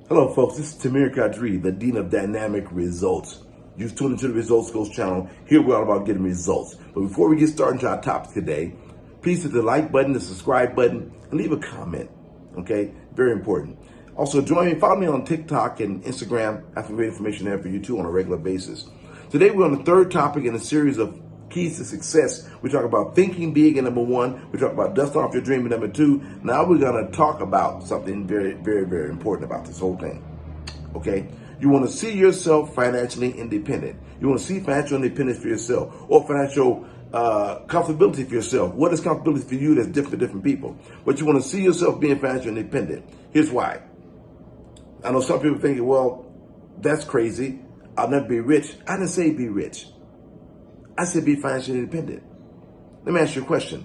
Hello, folks. This is Tamir Qadree, the Dean of Dynamic Results. You've tuned into the Results Coach channel. Here we're all about getting results. But before we get started into our topic today, please hit the like button, the subscribe button, and leave a comment. Okay? Very important. Also, join me, follow me on TikTok and Instagram. I have great information there for you too on a regular basis. Today we're on the third topic in a series of keys to success. We talk about thinking big in number one. We talk about dusting off your dream in number two. Now we're going to talk about something very, very, very important about this whole thing. Okay? You want to see yourself financially independent. You want to see financial independence for yourself or financial comfortability for yourself. What is comfortability for you that's different for different people? But you want to see yourself being financially independent. Here's why. I know some people think, well, that's crazy. I'll never be rich. I didn't say be rich. I said be financially independent. Let me ask you a question.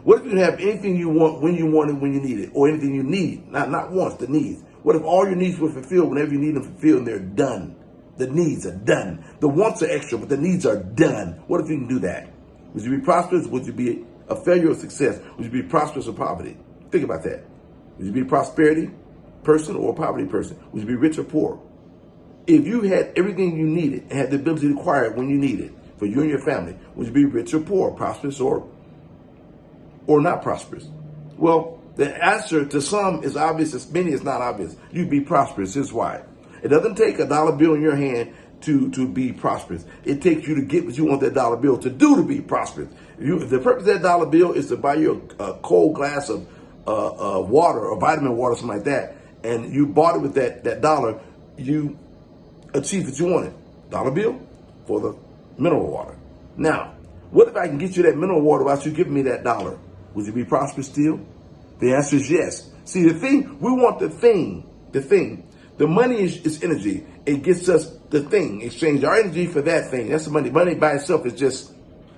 What if you have anything you want when you want it, when you need it, or anything you need, not wants, the needs? What if all your needs were fulfilled whenever you need them fulfilled and they're done? The needs are done. The wants are extra, but the needs are done. What if you can do that? Would you be prosperous? Would you be a failure or success? Would you be prosperous or poverty? Think about that. Would you be a prosperity person or a poverty person? Would you be rich or poor? If you had everything you needed and had the ability to acquire it when you need it, for you and your family, would you be rich or poor, prosperous or not prosperous? Well, the answer to some is obvious, as many is not obvious. You'd be prosperous. Here's why. It doesn't take a dollar bill in your hand to be prosperous. It takes you to get what you want that dollar bill to do to be prosperous. The purpose of that dollar bill is to buy you a cold glass of water or vitamin water, something like that, and you bought it with that dollar, you achieved what you wanted. Dollar bill for the mineral water. Now, what if I can get you that mineral water without you giving me that dollar? Would you be prosperous still? The answer is yes. See, the thing, we want the thing. The money is energy. It gets us the thing. Exchange our energy for that thing. That's the money. Money by itself is just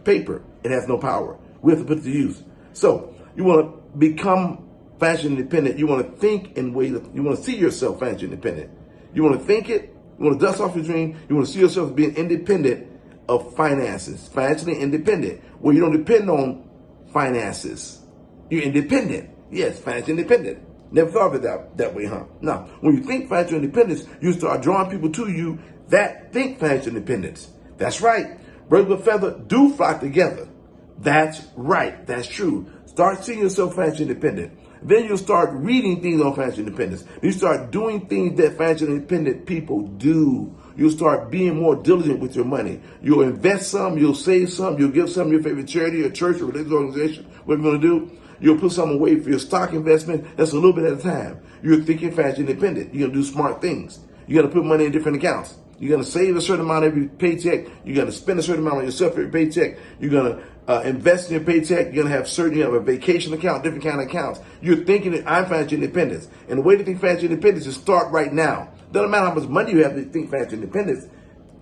paper. It has no power. We have to put it to use. So, you want to become financially independent. You want to think in ways that you want to see yourself financially independent. You want to think it. You want to dust off your dream. You want to see yourself as being independent of finances, financially independent, where you don't depend on finances. You're independent. Yes, financially independent. Never thought of it that way, huh? Now, when you think financial independence, you start drawing people to you that think financial independence. That's right. Birds of a feather do flock together. That's right. That's true. Start seeing yourself financially independent. Then you'll start reading things on financial independence. You start doing things that financially independent people do. You'll start being more diligent with your money. You'll invest some, you'll save some, you'll give some to your favorite charity or church or religious organization, whatever you're going to do. You'll put some away for your stock investment. That's a little bit at a time. You're thinking financially independent. You're going to do smart things. You're going to put money in different accounts. You're going to save a certain amount every paycheck. You're going to spend a certain amount on yourself every paycheck. You're going to invest in your paycheck. You're going to have you have a vacation account, different kind of accounts. You're thinking that I'm financial independence. And the way to think financial independence is start right now. Doesn't matter how much money you have to think financial independence.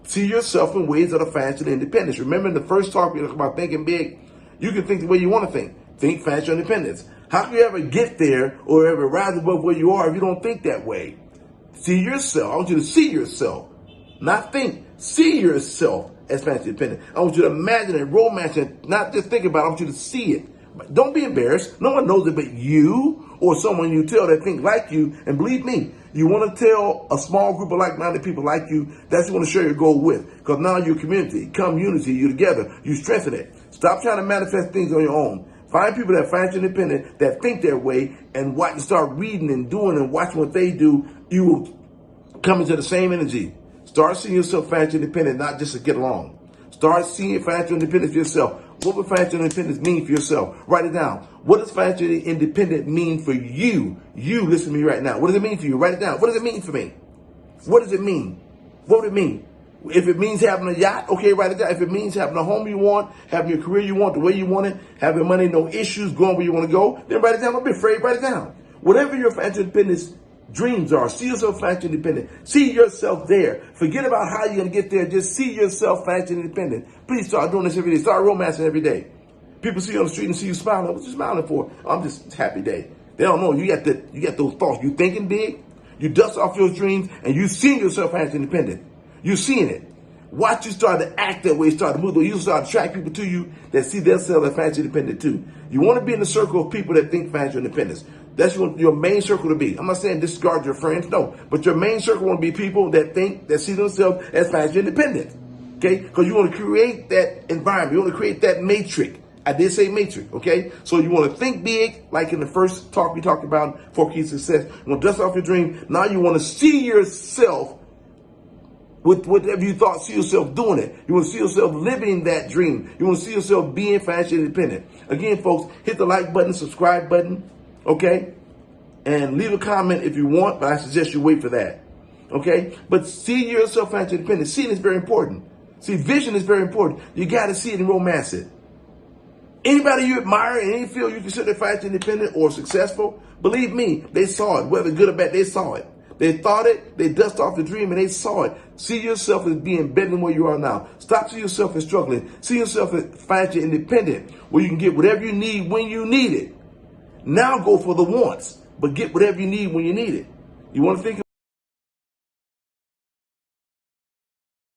See yourself in ways that are financial independence. Remember in the first talk we talked about thinking big. You can think the way you want to think. Think financial independence. How can you ever get there or ever rise above where you are if you don't think that way? See yourself. I want you to see yourself. Not think. See yourself as financially independent. I want you to imagine it, romance it, not just think about it. I want you to see it. But don't be embarrassed. No one knows it but you or someone you tell that think like you. And believe me, you want to tell a small group of like-minded people like you, that's what you want to share your goal with. Because now you're community. Come unity. You're together. You strengthen it. Stop trying to manifest things on your own. Find people that are financially independent, that think their way, and watch and start reading and doing and watching what they do. You will come into the same energy. Start seeing yourself financially independent, not just to get along. Start seeing financial independence for yourself. What would financial independence mean for yourself? Write it down. What does financially independent mean for you? You, listen to me right now. What does it mean for you? Write it down. What does it mean for me? What does it mean? What would it mean? If it means having a yacht, okay, write it down. If it means having a home you want, having your career you want, the way you want it, having money, no issues, going where you want to go, then write it down. Don't be afraid. Write it down. Whatever your financial independence dreams are, see yourself financially independent. See yourself there. Forget about how you're going to get there. Just see yourself financially independent. Please start doing this every day. Start romancing every day. People see you on the street and see you smiling. What you smiling for? I'm just happy day. They don't know. You got those thoughts. You thinking big. You dust off your dreams and you seeing yourself financially independent. You're seeing it. Watch you start to act that way, start to move. You start to attract people to you that see themselves as financially independent too. You want to be in the circle of people that think financial independence. That's your main circle to be. I'm not saying disregard your friends, no. But your main circle want to be people that see themselves as financially independent. Okay? Because you want to create that environment. You want to create that matrix. I did say matrix, okay? So you want to think big, like in the first talk we talked about, 4 Keys to Success. You want to dust off your dream. Now you want to see yourself with whatever you thought, see yourself doing it. You want to see yourself living that dream. You want to see yourself being financially independent. Again, folks, hit the like button, subscribe button, okay? And leave a comment if you want, but I suggest you wait for that, okay? But see yourself financially independent. Seeing is very important. See, vision is very important. You got to see it and romance it. Anybody you admire in any field you consider financially independent or successful, believe me, they saw it. Whether good or bad, they saw it. They thought it, they dust off the dream, and they saw it. See yourself as being better than where you are now. Stop seeing yourself as struggling. See yourself as financially independent, where you can get whatever you need when you need it. Now go for the wants, but get whatever you need when you need it. You want to think